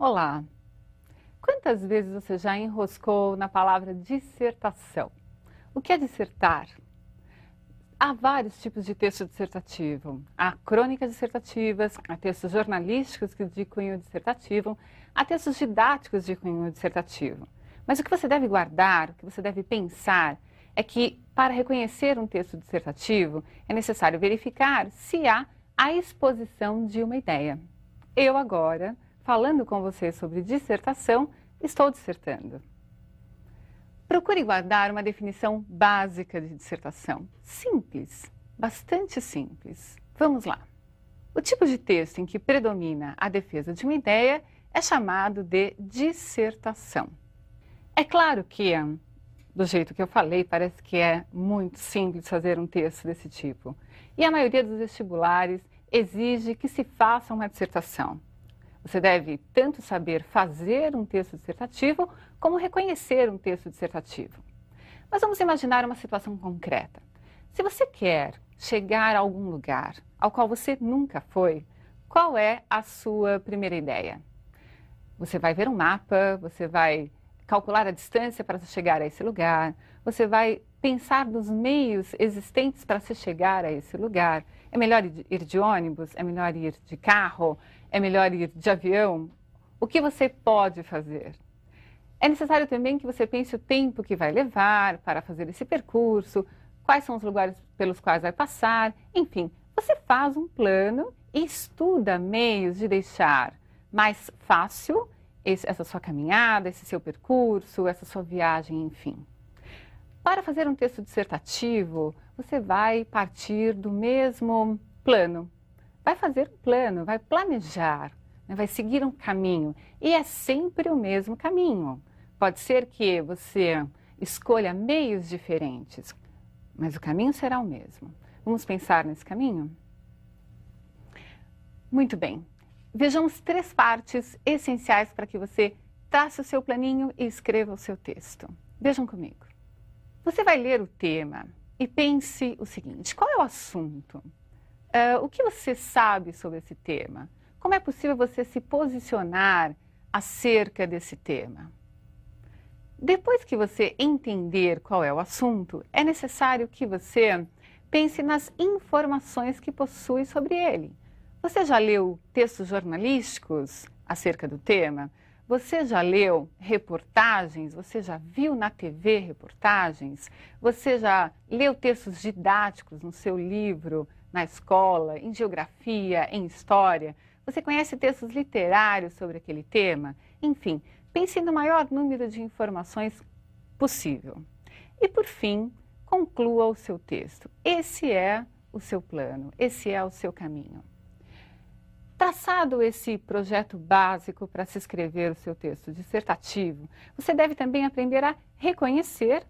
Olá! Quantas vezes você já enroscou na palavra dissertação? O que é dissertar? Há vários tipos de texto dissertativo. Há crônicas dissertativas, há textos jornalísticos de cunho dissertativo, há textos didáticos de cunho dissertativo. Mas o que você deve guardar, o que você deve pensar, é que para reconhecer um texto dissertativo é necessário verificar se há a exposição de uma ideia. Eu agora, falando com você sobre dissertação, estou dissertando. Procure guardar uma definição básica de dissertação. Simples, bastante simples. Vamos lá. O tipo de texto em que predomina a defesa de uma ideia é chamado de dissertação. É claro que, do jeito que eu falei, parece que é muito simples fazer um texto desse tipo. E a maioria dos vestibulares exige que se faça uma dissertação. Você deve tanto saber fazer um texto dissertativo, como reconhecer um texto dissertativo. Mas vamos imaginar uma situação concreta. Se você quer chegar a algum lugar ao qual você nunca foi, qual é a sua primeira ideia? Você vai ver um mapa, você vai calcular a distância para se chegar a esse lugar, você vai pensar nos meios existentes para se chegar a esse lugar. É melhor ir de ônibus? É melhor ir de carro? É melhor ir de avião? O que você pode fazer? É necessário também que você pense o tempo que vai levar para fazer esse percurso, quais são os lugares pelos quais vai passar, enfim, você faz um plano e estuda meios de deixar mais fácil essa sua caminhada, esse seu percurso, essa sua viagem, enfim. Para fazer um texto dissertativo, você vai partir do mesmo plano. Vai fazer um plano, vai planejar, vai seguir um caminho. E é sempre o mesmo caminho. Pode ser que você escolha meios diferentes, mas o caminho será o mesmo. Vamos pensar nesse caminho? Muito bem. Vejamos 3 partes essenciais para que você trace o seu planinho e escreva o seu texto. Vejam comigo. Você vai ler o tema e pense o seguinte: qual é o assunto? O que você sabe sobre esse tema? Como é possível você se posicionar acerca desse tema? Depois que você entender qual é o assunto, é necessário que você pense nas informações que possui sobre ele. Você já leu textos jornalísticos acerca do tema? Você já leu reportagens? Você já viu na TV reportagens? Você já leu textos didáticos no seu livro, na escola, em geografia, em história? Você conhece textos literários sobre aquele tema? Enfim, pense no maior número de informações possível. E, por fim, conclua o seu texto. Esse é o seu plano, esse é o seu caminho. Traçado esse projeto básico para se escrever o seu texto dissertativo, você deve também aprender a reconhecer,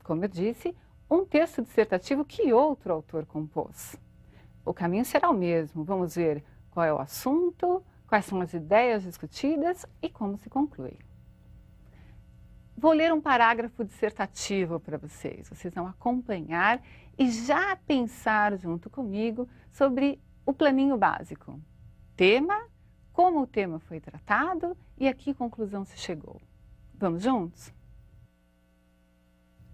como eu disse, um texto dissertativo que outro autor compôs. O caminho será o mesmo. Vamos ver qual é o assunto, quais são as ideias discutidas e como se conclui. Vou ler um parágrafo dissertativo para vocês. Vocês vão acompanhar e já pensar junto comigo sobre o planinho básico. Tema, como o tema foi tratado e a que conclusão se chegou. Vamos juntos?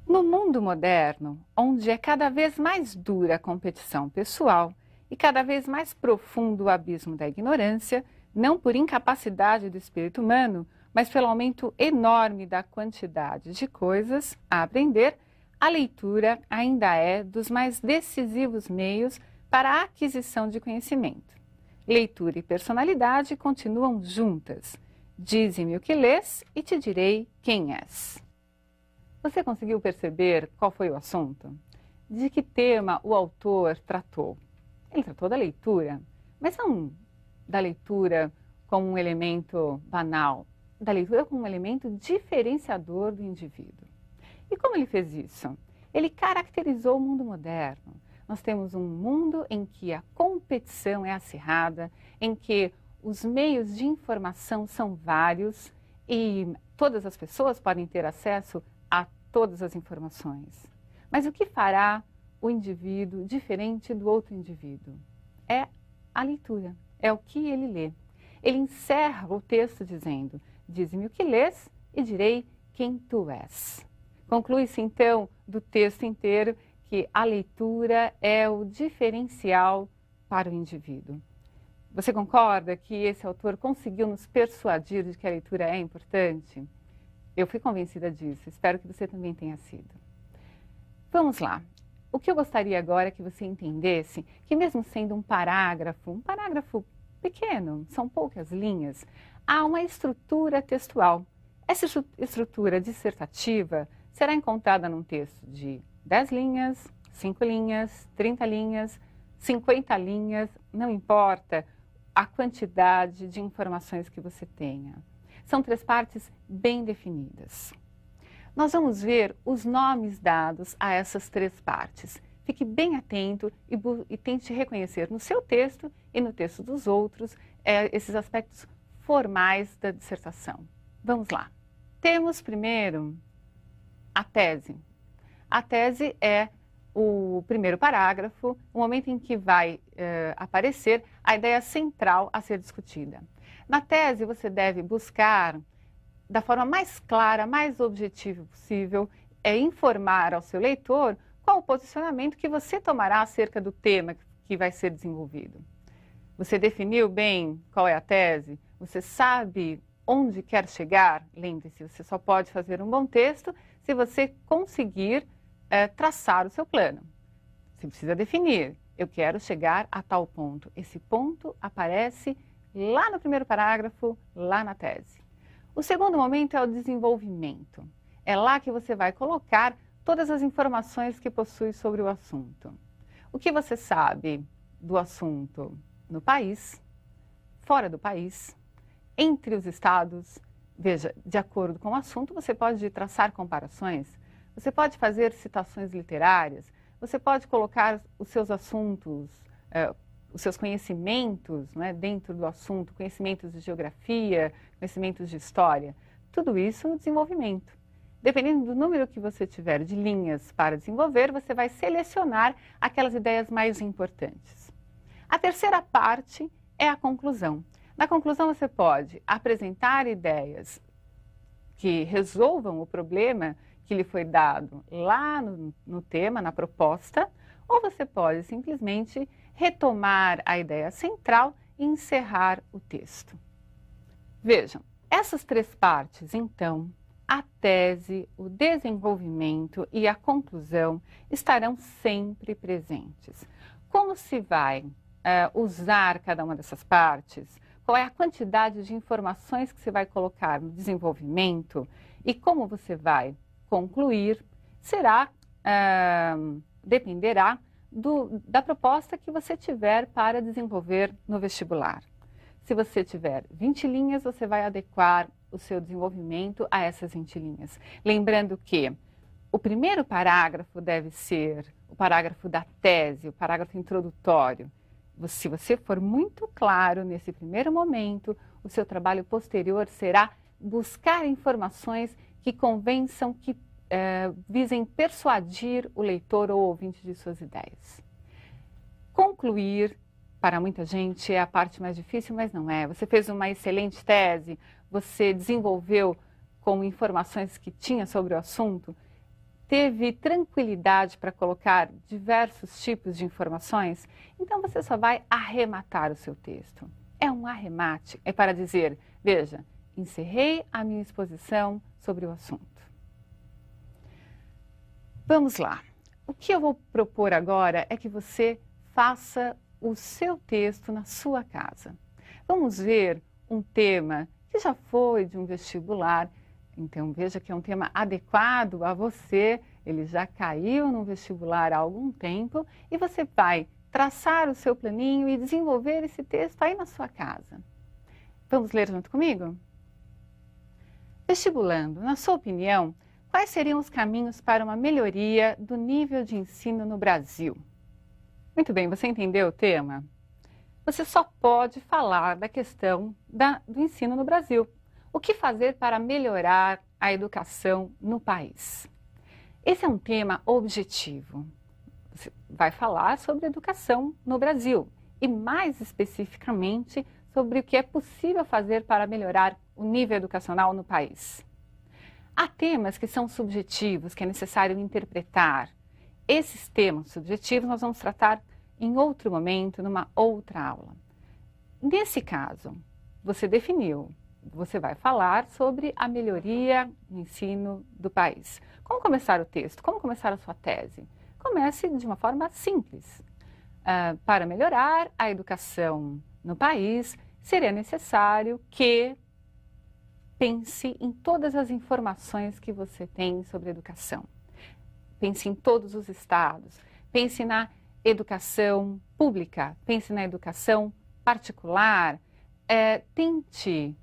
No mundo moderno, onde é cada vez mais dura a competição pessoal e cada vez mais profundo o abismo da ignorância, não por incapacidade do espírito humano, mas pelo aumento enorme da quantidade de coisas a aprender, a leitura ainda é dos mais decisivos meios para a aquisição de conhecimento. Leitura e personalidade continuam juntas. Dize-me o que lês e te direi quem és. Você conseguiu perceber qual foi o assunto? De que tema o autor tratou? Ele tratou da leitura, mas não da leitura como um elemento banal, da leitura como um elemento diferenciador do indivíduo. E como ele fez isso? Ele caracterizou o mundo moderno. Nós temos um mundo em que a competição é acirrada, em que os meios de informação são vários e todas as pessoas podem ter acesso a todas as informações. Mas o que fará o indivíduo diferente do outro indivíduo? É a leitura, é o que ele lê. ele encerra o texto dizendo: dize-me o que lês e direi quem tu és. Conclui-se então do texto inteiro que a leitura é o diferencial para o indivíduo. Você concorda que esse autor conseguiu nos persuadir de que a leitura é importante? Eu fui convencida disso, espero que você também tenha sido. Vamos lá. O que eu gostaria agora é que você entendesse que mesmo sendo um parágrafo pequeno, são poucas linhas, há uma estrutura textual. Essa estrutura dissertativa será encontrada num texto de 10 linhas, 5 linhas, 30 linhas, 50 linhas, não importa a quantidade de informações que você tenha. São 3 partes bem definidas. Nós vamos ver os nomes dados a essas 3 partes. Fique bem atento e tente reconhecer no seu texto e no texto dos outros esses aspectos formais da dissertação. Vamos lá. Temos primeiro a tese. A tese é o primeiro parágrafo, o momento em que vai aparecer a ideia central a ser discutida. Na tese, você deve buscar, da forma mais clara, mais objetiva possível, informar ao seu leitor qual o posicionamento que você tomará acerca do tema que vai ser desenvolvido. Você definiu bem qual é a tese? Você sabe onde quer chegar? Lembre-se, você só pode fazer um bom texto se você conseguir traçar o seu plano. Você precisa definir, eu quero chegar a tal ponto. Esse ponto aparece lá no primeiro parágrafo, lá na tese. O segundo momento é o desenvolvimento. É lá que você vai colocar todas as informações que possui sobre o assunto. O que você sabe do assunto no país, fora do país, entre os estados. Veja, de acordo com o assunto, você pode traçar comparações, você pode fazer citações literárias, você pode colocar os seus assuntos, os seus conhecimentos, né, dentro do assunto, conhecimentos de geografia, conhecimentos de história, tudo isso no desenvolvimento. Dependendo do número que você tiver de linhas para desenvolver, você vai selecionar aquelas ideias mais importantes. A terceira parte é a conclusão. Na conclusão, você pode apresentar ideias que resolvam o problema que lhe foi dado lá no tema, na proposta, ou você pode simplesmente retomar a ideia central e encerrar o texto. Vejam, essas 3 partes, então, a tese, o desenvolvimento e a conclusão estarão sempre presentes. Como se vai usar cada uma dessas partes? Qual é a quantidade de informações que você vai colocar no desenvolvimento e como você vai concluir, dependerá da proposta que você tiver para desenvolver no vestibular. Se você tiver 20 linhas, você vai adequar o seu desenvolvimento a essas 20 linhas. Lembrando que o primeiro parágrafo deve ser o parágrafo da tese, o parágrafo introdutório. Se você for muito claro nesse primeiro momento, o seu trabalho posterior será buscar informações que convençam, que visem persuadir o leitor ou ouvinte de suas ideias. Concluir, para muita gente, é a parte mais difícil, mas não é. Você fez uma excelente tese, você desenvolveu com informações que tinha sobre o assunto, teve tranquilidade para colocar diversos tipos de informações, então você só vai arrematar o seu texto. É um arremate, é para dizer, veja, encerrei a minha exposição sobre o assunto. Vamos lá. O que eu vou propor agora é que você faça o seu texto na sua casa. Vamos ver um tema que já foi de um vestibular. Então, veja que é um tema adequado a você, ele já caiu no vestibular há algum tempo e você vai traçar o seu planinho e desenvolver esse texto aí na sua casa. Vamos ler junto comigo? Vestibulando, na sua opinião, quais seriam os caminhos para uma melhoria do nível de ensino no Brasil? Muito bem, você entendeu o tema? Você só pode falar da questão do ensino no Brasil. O que fazer para melhorar a educação no país? Esse é um tema objetivo. Você vai falar sobre educação no Brasil e, mais especificamente, sobre o que é possível fazer para melhorar o nível educacional no país. Há temas que são subjetivos, que é necessário interpretar. Esses temas subjetivos nós vamos tratar em outro momento, numa outra aula. Nesse caso, você definiu, você vai falar sobre a melhoria no ensino do país. Como começar o texto? Como começar a sua tese? Comece de uma forma simples. Para melhorar a educação no país, seria necessário que pense em todas as informações que você tem sobre educação. Pense em todos os estados. Pense na educação pública. Pense na educação particular. Tente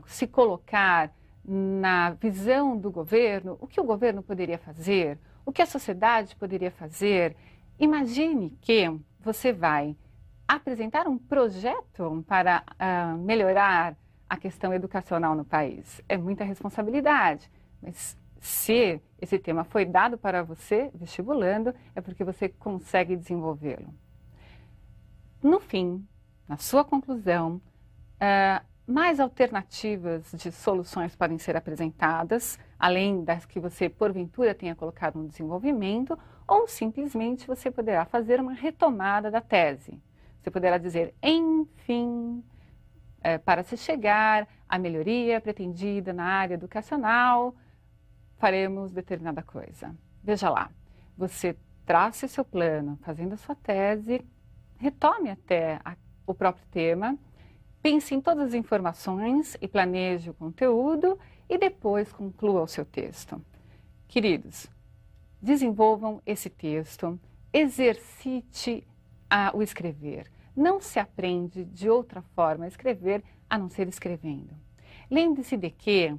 se colocar na visão do governo, o que o governo poderia fazer, o que a sociedade poderia fazer. Imagine que você vai apresentar um projeto para melhorar a questão educacional no país. É muita responsabilidade, mas se esse tema foi dado para você, vestibulando, é porque você consegue desenvolvê-lo. No fim, na sua conclusão, mais alternativas de soluções podem ser apresentadas, além das que você, porventura, tenha colocado no desenvolvimento, ou simplesmente você poderá fazer uma retomada da tese. Você poderá dizer, enfim, para se chegar à melhoria pretendida na área educacional, faremos determinada coisa. Veja lá, você trace o seu plano, fazendo a sua tese, retome até o próprio tema, pense em todas as informações e planeje o conteúdo e depois conclua o seu texto. Queridos, desenvolvam esse texto, exercite o escrever. Não se aprende de outra forma a escrever a não ser escrevendo. Lembre-se de que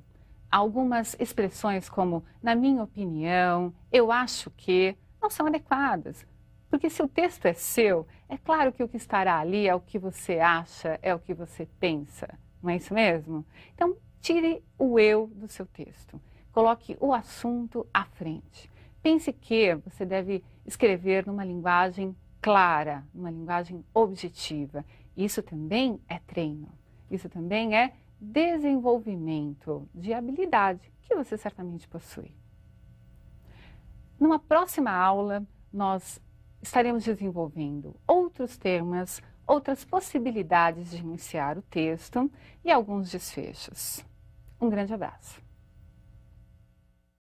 algumas expressões como, na minha opinião, eu acho que, não são adequadas. Porque se o texto é seu, é claro que o que estará ali é o que você acha, é o que você pensa. Não é isso mesmo? Então, tire o eu do seu texto. Coloque o assunto à frente. Pense que você deve escrever numa linguagem clara, numa linguagem objetiva. Isso também é treino. Isso também é desenvolvimento de habilidade que você certamente possui. Numa próxima aula, nós estaremos desenvolvendo outros temas, outras possibilidades de iniciar o texto e alguns desfechos. Um grande abraço.